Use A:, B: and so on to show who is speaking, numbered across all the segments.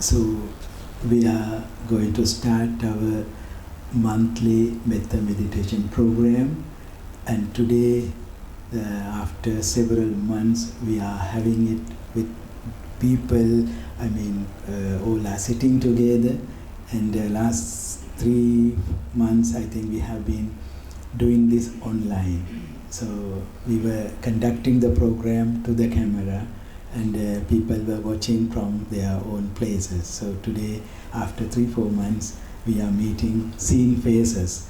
A: So we are going to start our monthly Metta meditation program, and today, after several months, we are having it with people. All are sitting together, and the last 3 months, I think we have been doing this online. So we were conducting the program to the camera, and people were watching from their own places. So today, after 3-4 months, we are meeting, seeing faces.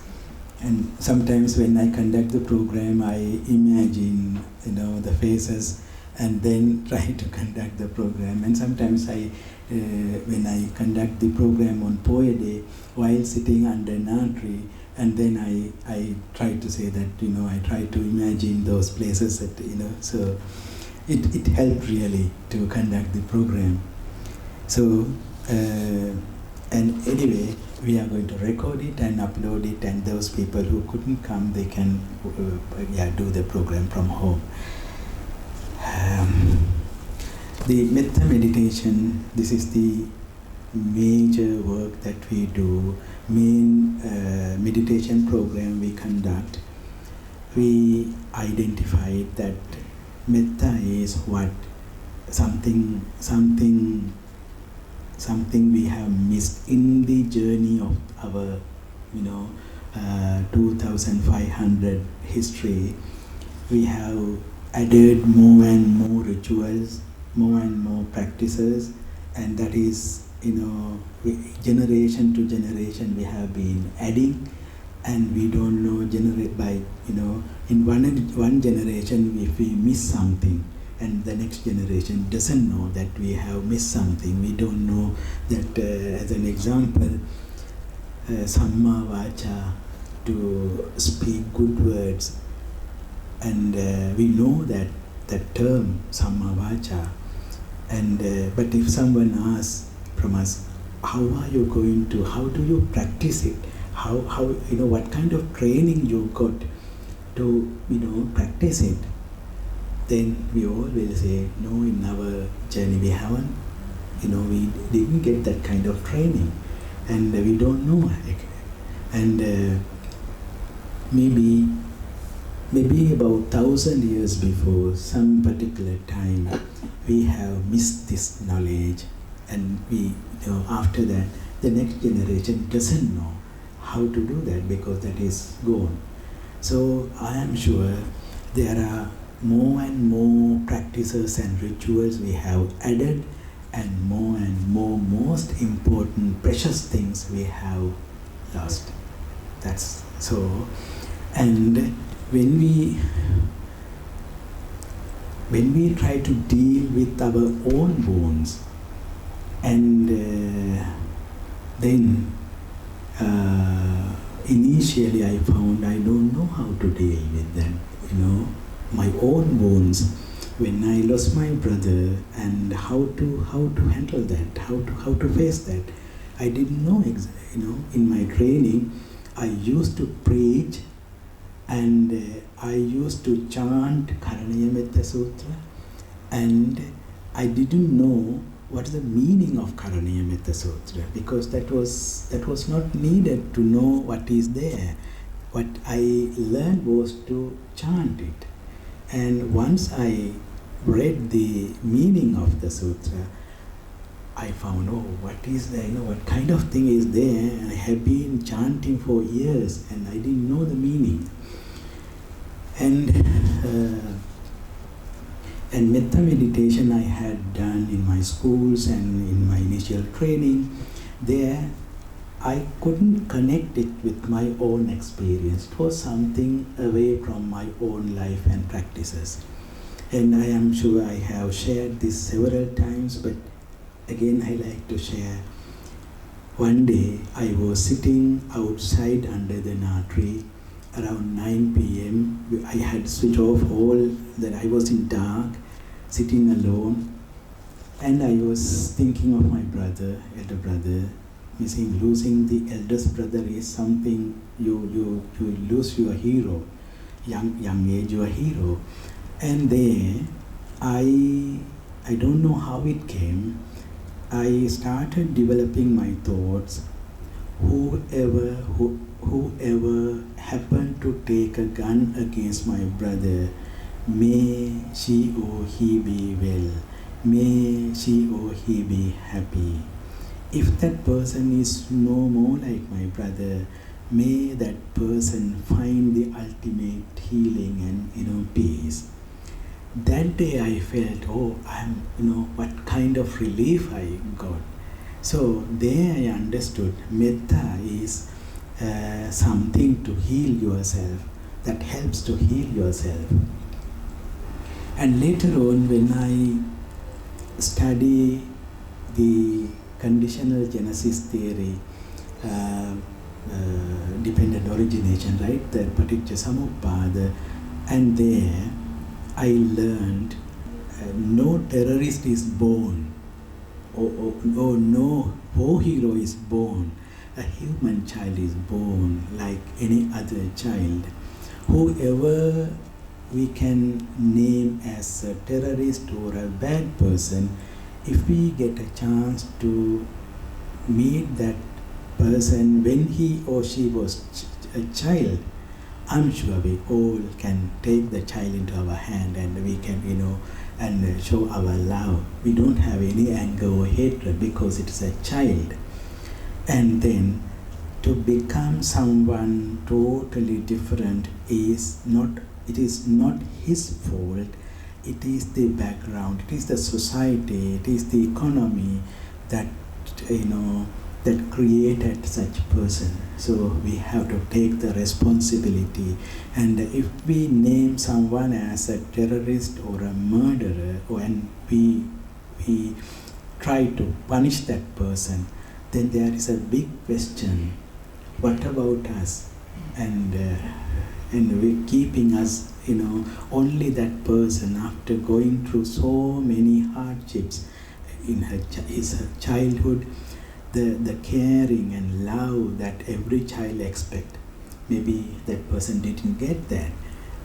A: And sometimes when I conduct the program, I imagine, the faces, and then try to conduct the program. And sometimes when I conduct the program on Poya Day, while sitting under an tree, and then I try to say that, I try to imagine those places that, so it helped really to conduct the program. So, and anyway, we are going to record it and upload it, and those people who couldn't come, they can do the program from home. The Metta meditation, this is the major work that we do, main meditation program we conduct. We identified that Metta is what something we have missed in the journey of our 2500 history. We have added more and more rituals, more and more practices, and that is, generation to generation we have been adding, and we don't know in one generation if we miss something, and the next generation doesn't know that we have missed something. We don't know that, as an example, Samma Vacha, to speak good words, and we know that term Samma Vacha, and but if someone asks from us, how do you practice it? How what kind of training you got to practice it? Then we all will say, no, in our journey we haven't, we didn't get that kind of training, and we don't know. And maybe about 1,000 years before, some particular time, we have missed this knowledge, and we, after that, the next generation doesn't know how to do that because that is gone. So I am sure there are more and more practices and rituals we have added, and more most important precious things we have lost. That's so. And when we try to deal with our own wounds, and then initially I found I don't know how to deal with them, my own wounds when I lost my brother, and how to handle that, how to face that. I didn't know in my training I used to preach, and I used to chant Karaniya Metta Sutra, and I didn't know what is the meaning of Karaniya Metta Sutra, because that was not needed to know what is there. What I learned was to chant it. And once I read the meaning of the sutra, I found, what is there, what kind of thing is there? I have been chanting for years and I didn't know the meaning. And Metta meditation I had done in my schools and in my initial training, there I couldn't connect it with my own experience. It was something away from my own life and practices. And I am sure I have shared this several times, but again I like to share. One day I was sitting outside under the na tree around 9 p.m. I had switched off all that. I was in dark, sitting alone, and I was thinking of my brother, elder brother. Losing the eldest brother is something, you lose your hero, young age your hero. And there, I don't know how it came, I started developing my thoughts. Whoever happened to take a gun against my brother, may she or he be well. May she or he be happy. If that person is no more like my brother, may that person find the ultimate healing and peace. That day I felt, what kind of relief I got. So there I understood Metta is something to heal yourself, that helps to heal yourself. And later on, when I study the conditional genesis theory, dependent origination, right, the Paticca Samuppada, and there I learned no terrorist is born, or no war hero is born. A human child is born like any other child. Whoever we can name as a terrorist or a bad person, if we get a chance to meet that person when he or she was a child, I'm sure we all can take the child into our hand and we can, and show our love. We don't have any anger or hatred because it is a child. And then to become someone totally different is not his fault. It is the background, it is the society, it is the economy that that created such person. So we have to take the responsibility. And if we name someone as a terrorist or a murderer, and we try to punish that person, then there is a big question: what about us? And we keeping us, only that person, after going through so many hardships in his childhood, the caring and love that every child expects, maybe that person didn't get that.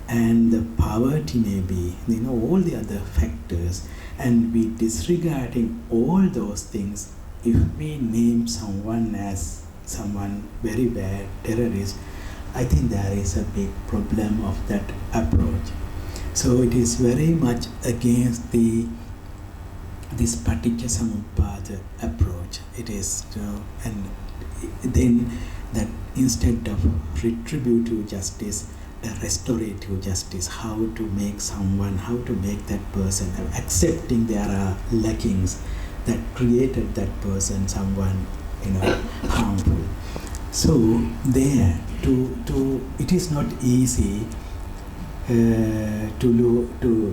A: And the poverty, maybe, all the other factors, and we disregarding all those things. If we name someone as someone very bad, terrorist, I think there is a big problem of that approach. So it is very much against this Paticca Samuppada approach. It is, and then that instead of retributive justice, a restorative justice, how to make that person accepting there are lackings that created that person someone harmful. So there it is not easy to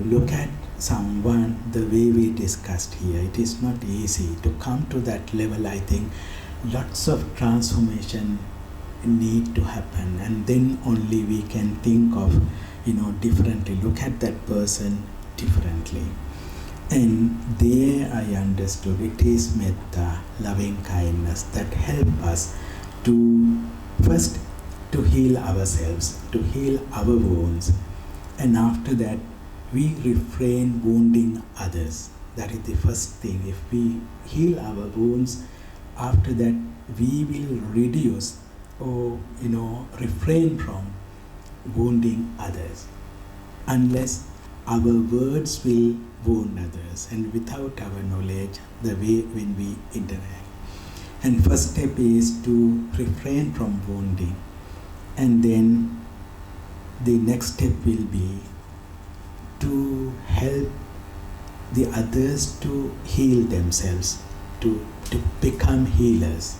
A: look at someone the way we discussed here. It is not easy to come to that level. I think lots of transformation need to happen, and then only we can think of differently, look at that person differently. And there I understood it is Metta, loving kindness, that help us to first to heal ourselves, to heal our wounds, and after that we refrain wounding others. That is the first thing. If we heal our wounds, after that we will reduce or refrain from wounding others, unless our words will wound others, and without our knowledge, the way when we interact. And first step is to refrain from wounding, and then the next step will be to help the others to heal themselves, to become healers.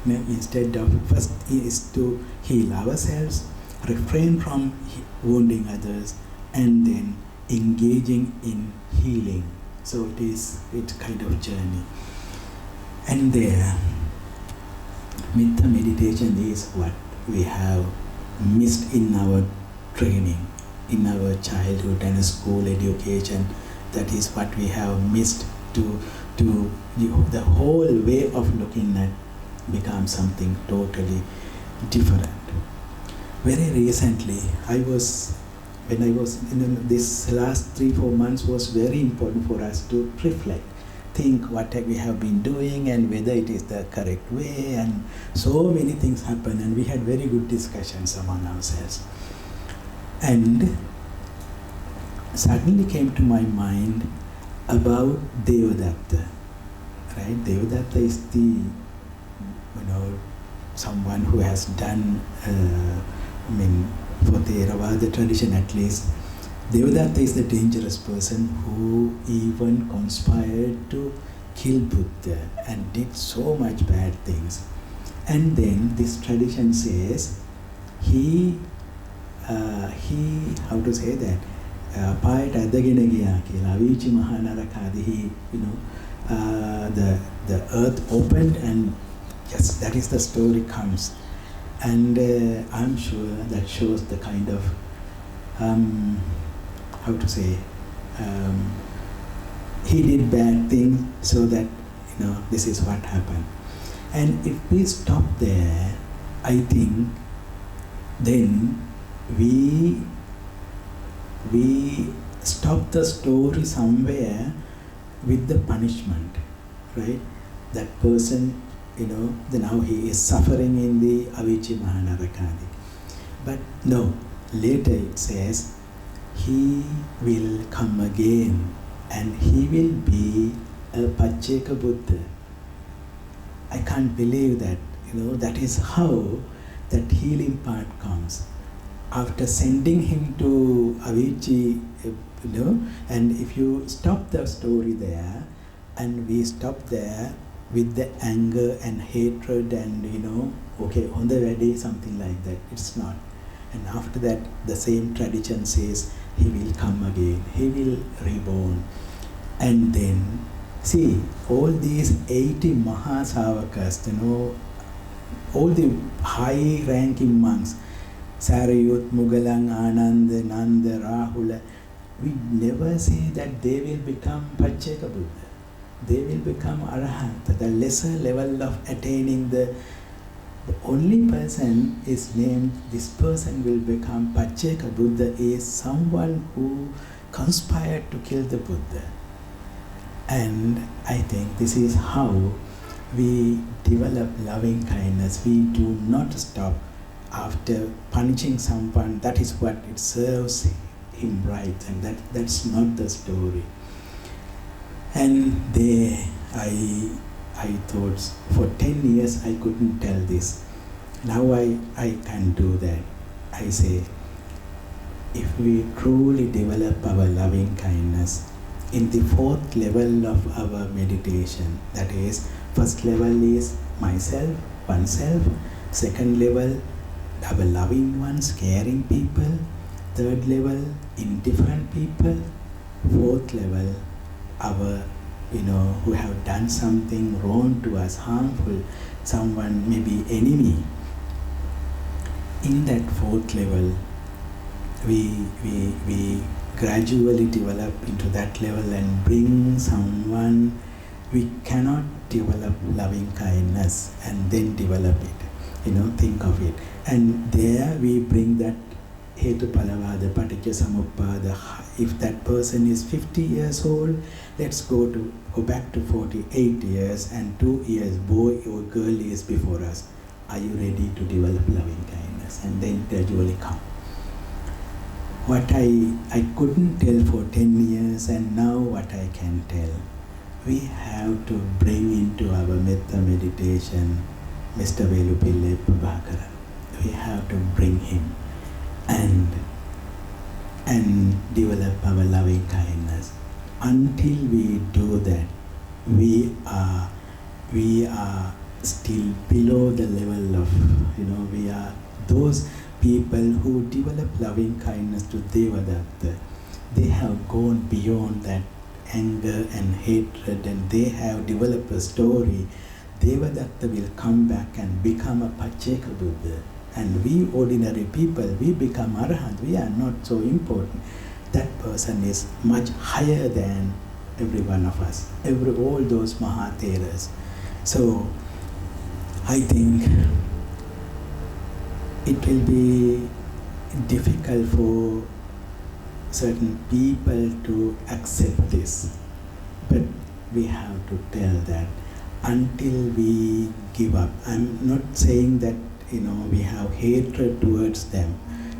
A: Instead of first is to heal ourselves, refrain from wounding others, and then engaging in healing. So it's kind of journey. And there, Metta meditation is what we have missed in our training, in our childhood and school education. That is what we have missed to the whole way of looking at become something totally different. Very recently, when I was this last 3-4 months was very important for us to reflect. think what we have been doing and whether it is the correct way, and so many things happen, and we had very good discussions among ourselves. And suddenly came to my mind about Devadatta, right? Devadatta is the, someone who has done, for the Theravada tradition at least, Devadatta is the dangerous person who even conspired to kill Buddha and did so much bad things. And then this tradition says he how to say that, අපායට ඇදගෙන ගියා කියලා, අවීචි මහා නරකාදී, he, the earth opened and yes, that is the story comes. And I'm sure that shows the kind of how to say, he did bad things so that this is what happened. And if we stop there, I think then we stop the story somewhere with the punishment, right? That person, now he is suffering in the Avicci Mahanarakadi. But no, later it says he will come again and he will be a Pacheka Buddha. I can't believe that, that is how that healing part comes. After sending him to Avicii, and if you stop the story there, and we stop there with the anger and hatred and, okay, on the way, something like that, it's not. And after that, the same tradition says, he will come again, he will reborn. And then, see, all these 80 Mahasavakas, all the high-ranking monks, Sarayut, Mugalang, Ananda, Nanda, Rahula, we never say that they will become Pacheka Buddha. They will become Arahant, the lesser level of attaining the only person is named, this person will become Pacheka Buddha, is someone who conspired to kill the Buddha. And I think this is how we develop loving kindness. We do not stop after punishing someone. That is what it serves him right, and that's not the story. And there I thought for 10 years I couldn't tell this. Now I can do that. I say, if we truly develop our loving kindness in the 4th level of our meditation, that is, first level is myself, oneself, second level, our loving ones, caring people, third level, indifferent people, fourth level, our, who have done something wrong to us, harmful, someone maybe enemy. In that 4th level, we gradually develop into that level and bring someone. We cannot develop loving kindness and then develop it, think of it. And there we bring that Hetupalavada, Paticca If that person is 50 years old, let's go back to 48 years, and 2 years boy or girl is before us. Are you ready to develop loving kindness? And then gradually come. What I couldn't tell for 10 years, and now what I can tell, we have to bring into our Metta meditation Mr. Velupille Prabhakaran. We have to bring him and develop our loving kindness. Until we do that, we are still below the level of, we are those people who develop loving kindness to Devadatta. They have gone beyond that anger and hatred, and they have developed a story. Devadatta will come back and become a Pacheka Buddha. And we ordinary people, we become Arahant. We are not so important. That person is much higher than every one of us, all those Mahatheras. So I think it will be difficult for certain people to accept this. But we have to tell that until we give up. I'm not saying that we have hatred towards them,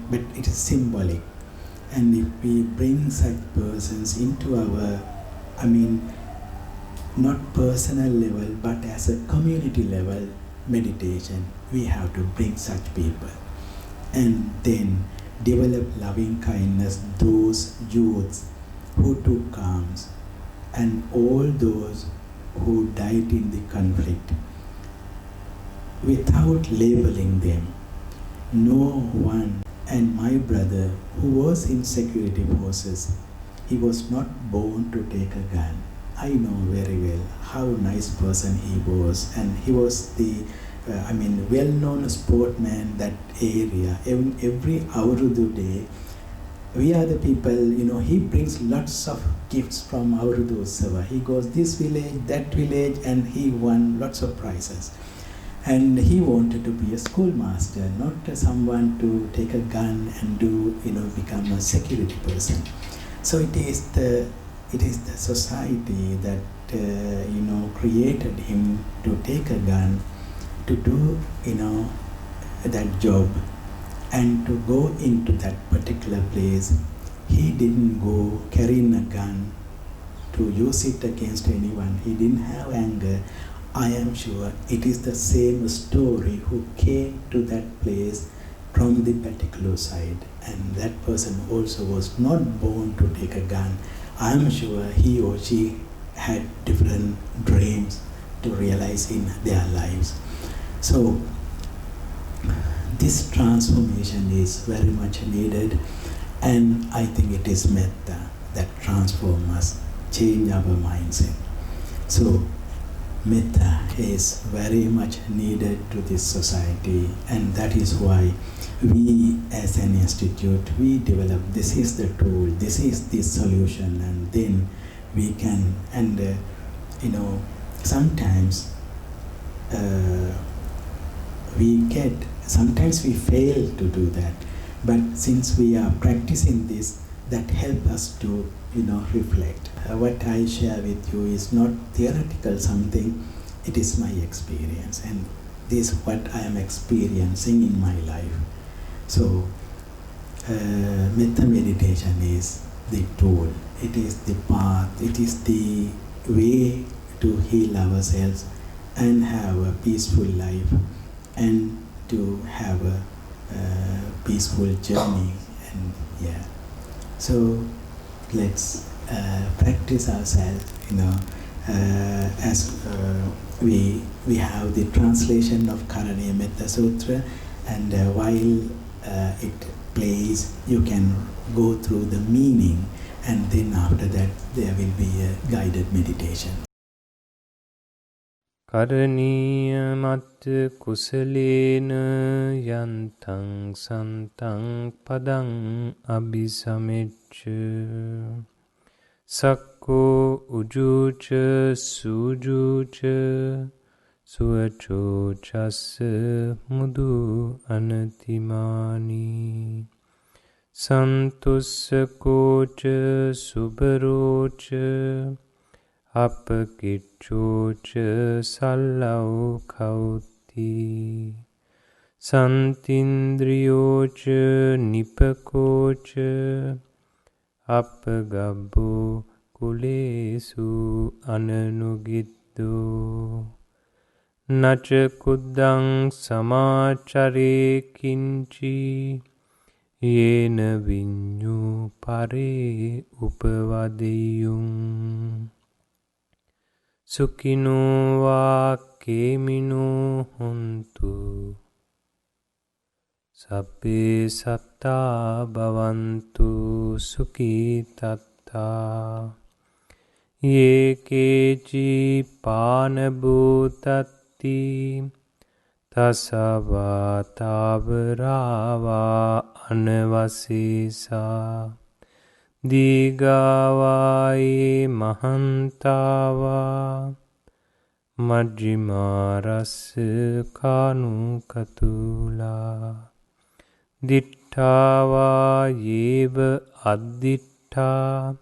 A: but it is symbolic. And if we bring such persons into our, not personal level, but as a community level meditation, we have to bring such people. And then develop loving kindness, those youths who took arms, and all those who died in the conflict, without labeling them. No one. And my brother, who was in security forces, he was not born to take a gun. I know very well how nice person he was, and he was the well-known sportman that area. Every Aurudu day, we are the people, he brings lots of gifts from Aurudu Utsava. He goes this village, that village, and he won lots of prizes. And he wanted to be a schoolmaster, not someone to take a gun and become a security person. So it is the society that created him to take a gun, to do that job, and to go into that particular place. He didn't go carrying a gun to use it against anyone. He didn't have anger. I am sure it is the same story who came to that place from the particular side, and that person also was not born to take a gun. I am sure he or she had different dreams to realize in their lives. So this transformation is very much needed, and I think it is Metta that transforms us, change our mindset. So Metta is very much needed to this society, and that is why we as an institute, we develop, this is the tool, this is the solution, and then we can, sometimes sometimes we fail to do that, but since we are practicing this, that help us to reflect. What I share with you is not theoretical something, it is my experience, and this is what I am experiencing in my life. So Metta meditation is the tool, it is the path, it is the way to heal ourselves and have a peaceful life, and to have a peaceful journey. And so let's practice ourselves, as we have the translation of Karaniya Metta Sutra, and while it plays, you can go through the meaning, and then after that there will be a guided meditation.
B: Karaniya Matta Kusalena Yantang Santang Padang Abhisameccha Sakko Ujucha Sujucha Suacho Chassa Mudu Anatimani Santussa Kocha Subarocha Apakicchocha sallau kauti Santindriyocha nipakocha Apagabbo kulesu ananugiddo Nacha kuddang samachare kinchi Yena vinyu pare upavadeyung Sukino va kemino hontu Sabbe satta bhavantu sukhi tatta Ye kechi panabhutatti Tasava tavarava anavasisa Digavaye mahantava Majjimarasa kanu katula Dittava yeva additta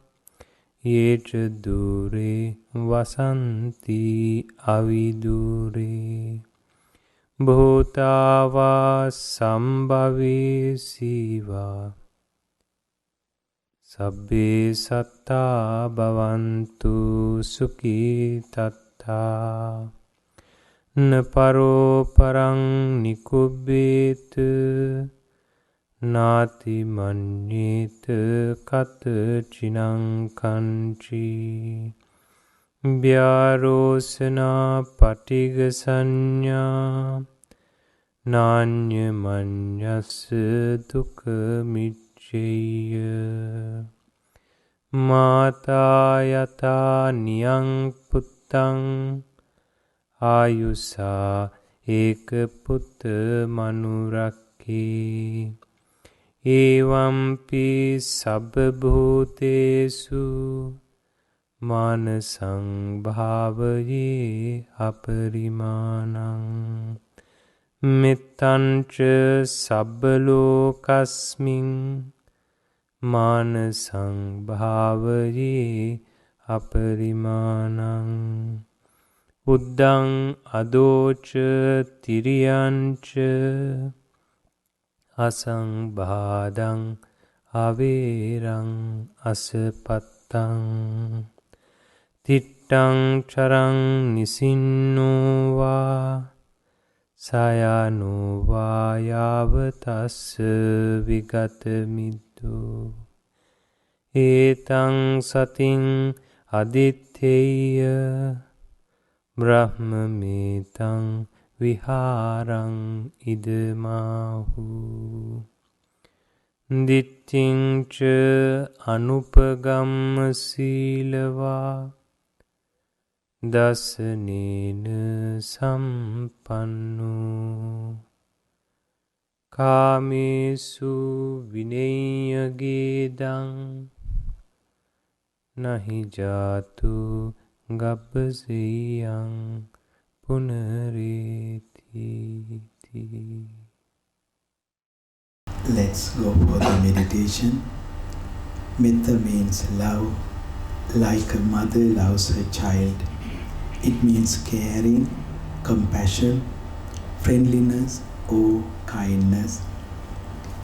B: Yecha dure වසන්ති අවිදුරේ භූතාවා සම්භවේසීවා සබ්බේ සත්තා භවන්තු සුඛී තත්තා නපරෝ පරං නිකුබ්බේත නාති මඤ්ඤේත කත චිනං කංචී ව්‍යාරෝසනා පටිග සංඥා නාඤ්ඤ මඤ්ඤස්ස දුක මිච්ඡේය මාතා යතා නියං පුත්තං ආයුසා ඒක පුත්ත මනුරක්ඛේ එවම්පි සබ්බ භූතේසු මානසං භාවයේ අපරිමාණං මෙත්තංච සබ්බ ලෝකස්මින් මානසං භාවයේ අපරිමාණං උද්දං අදෝච තිරියංච අසංබාධං අවේරං අසපත්තං තිට්ඨං චරං නිසින්නෝවා සයනෝවා යාව තස්ස විගත මිද්දෝ ඒතං සතින් අදිත්තේය බ්‍රහ්මමේතං විහාරං ඉදමාහු දිට්ඨිං ච අනුපගම්ම සීලවා දසනේන සම්පන්නෝ කාමේසු විනේයගේදං නහි ජාතු ගබ්බසීයං පුනරේති.
A: Let's go for the meditation. Metta means love, like a mother loves her child. It means caring, compassion, friendliness or kindness.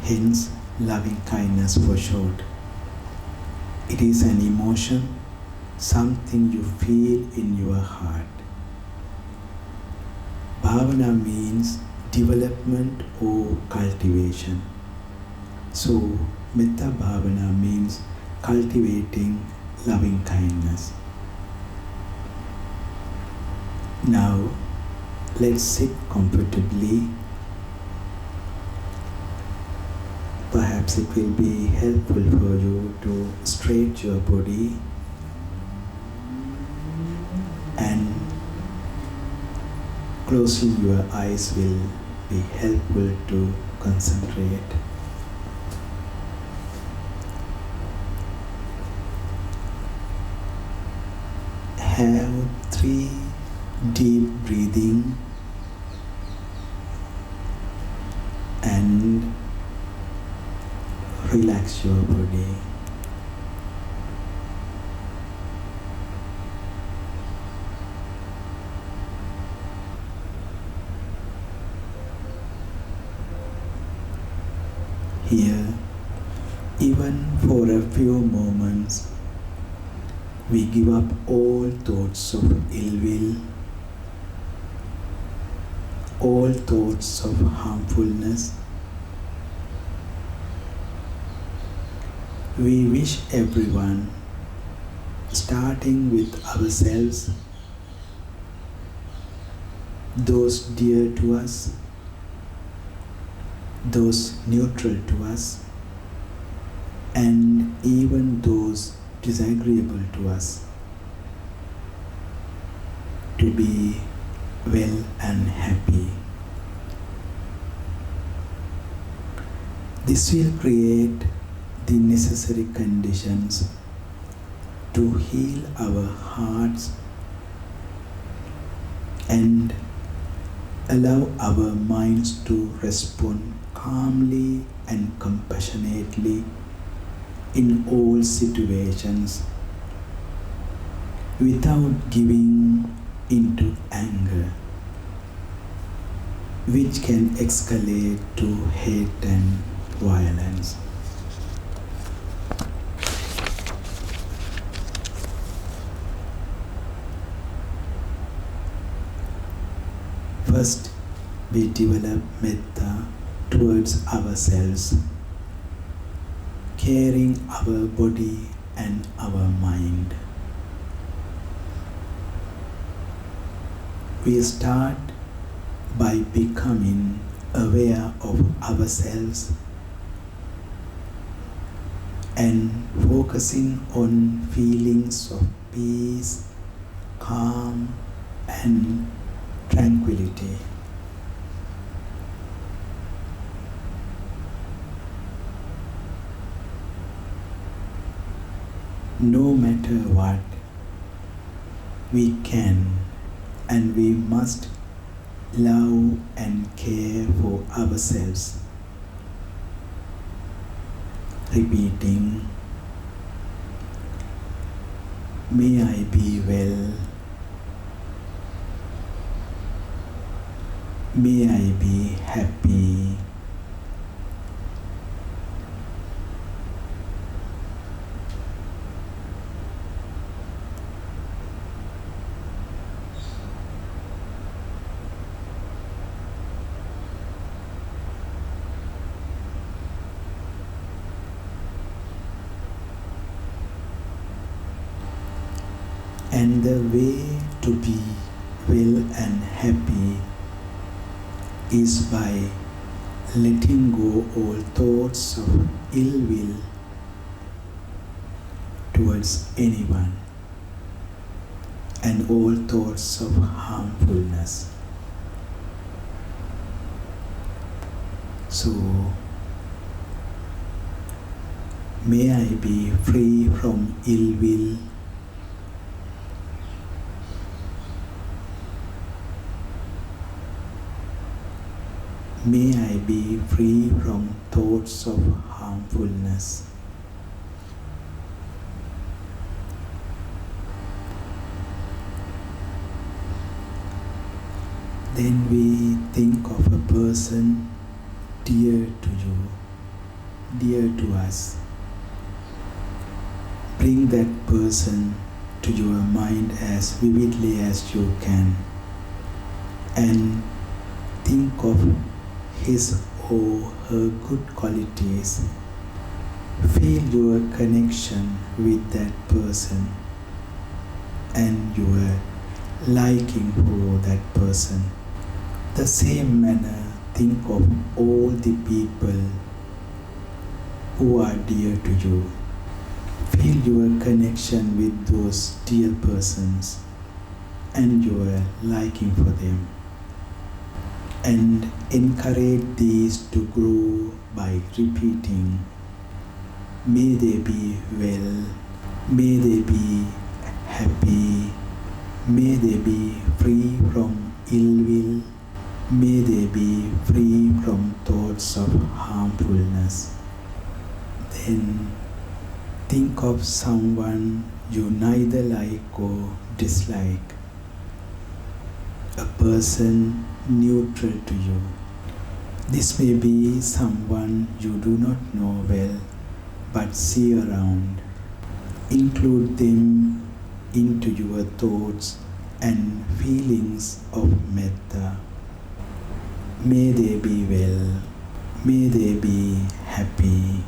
A: Hence, loving kindness for short. It is an emotion, something you feel in your heart. Bhavana means development or cultivation. So, Metta Bhavana means cultivating loving kindness. Now, let's sit comfortably. Perhaps it will be helpful for you to stretch your body and closing your eyes will be helpful to concentrate. Have 3 deep breathing and relax your body. Here, even for a few moments, we give up all thoughts of ill will, all thoughts of harmfulness. We wish everyone, starting with ourselves, those dear to us, those neutral to us, and even those disagreeable to us, to be well and happy. This will create the necessary conditions to heal our hearts and allow our minds to respond calmly and compassionately in all situations without giving into anger, which can escalate to hate and violence. First, we develop metta towards ourselves, caring our body and our mind. We start by becoming aware of ourselves and focusing on feelings of peace, calm, and tranquility. No matter what, we can and we must love and care for ourselves. Repeating, may I be well, may I be happy, and the way to be well and happy is by letting go all thoughts of ill will towards anyone and all thoughts of harmfulness. So, may I be free from ill will, may I be free from thoughts of harmfulness. Then we think of a person dear to you, dear to us. Bring that person to your mind as vividly as you can and think of his or her good qualities. Feel your connection with that person and your liking for that person. The same manner, think of all the people who are dear to you. Feel your connection with those dear persons and your liking for them. And encourage these to grow by repeating, may they be well, may they be happy, may they be free from ill will, may they be free from thoughts of harmfulness. Then think of someone you neither like or dislike, a person neutral to you. This may be someone you do not know well but see around. Include them into your thoughts and feelings of metta. May they be well, may they be happy,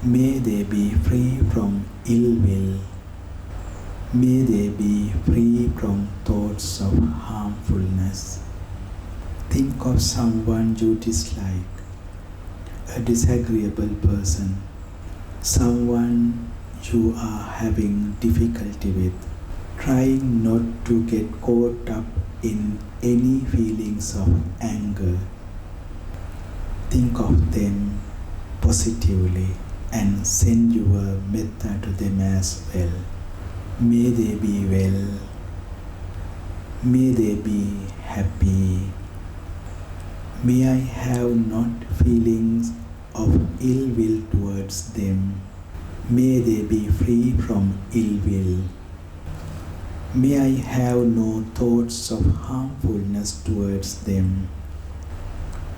A: may they be free from ill will, may they be free from thoughts of harmfulness. Think of someone you dislike, a disagreeable person, someone you are having difficulty with. Trying not to get caught up in any feelings of anger. Think of them positively and send your metta to them as well. May they be well, may they be happy, may I have not feelings of ill will towards them, may they be free from ill will, May I have no thoughts of harmfulness towards them.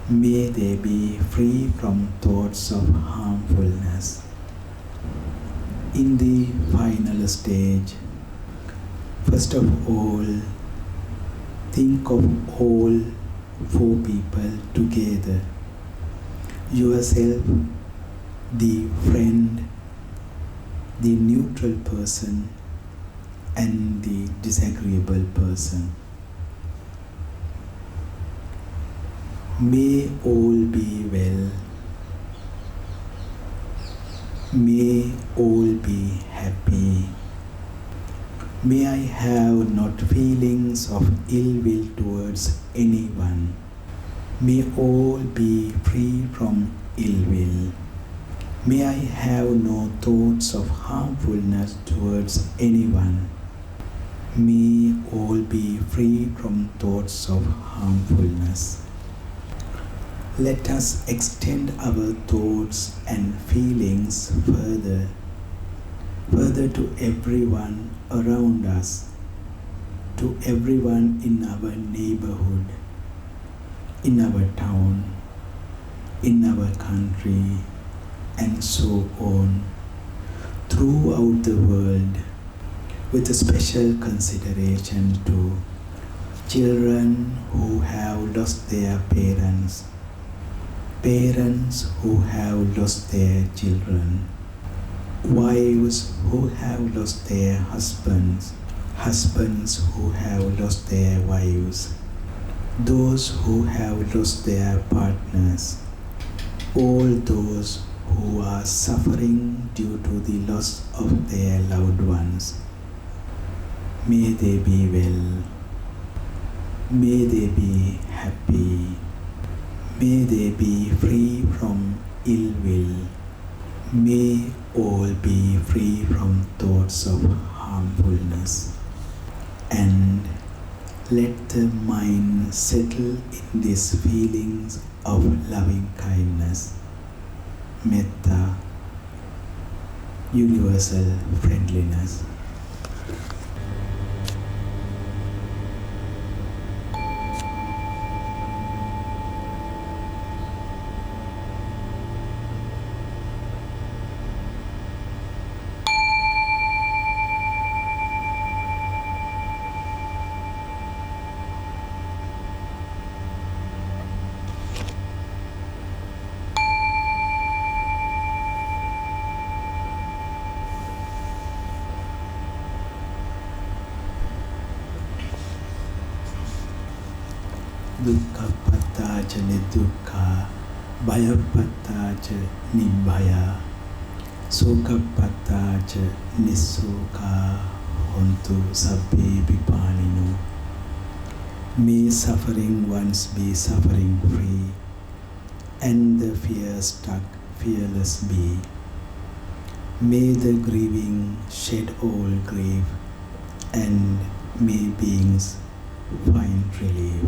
A: May they be free from thoughts of harmfulness. In the final stage, first of all, think of all 4 people together. Yourself, the friend, the neutral person, and the disagreeable person. May all be well. May all be happy. May I have not feelings of ill will towards anyone. May all be free from ill will. May I have no thoughts of harmfulness towards anyone. May all be free from thoughts of harmfulness. Let us extend our thoughts and feelings further to everyone around us, to everyone in our neighborhood, in our town, in our country, and so on, throughout the world, with a special consideration to children who have lost their parents, parents who have lost their children, wives who have lost their husbands, husbands who have lost their wives, those who have lost their partners, all those who are suffering due to the loss of their loved ones. May they be well. May they be happy. May they be free from ill will. May all be free from thoughts of harmfulness. And let the mind settle in these feelings of loving kindness, Metta, universal friendliness. Dukkhapattaca nidukkha, bhayapattaca nibbhaya, sukhapattaca nissukha, hontu sabbe vipanino. May suffering ones be suffering free, and the fear-struck fearless be. May the grieving shed all grief, and may beings find relief.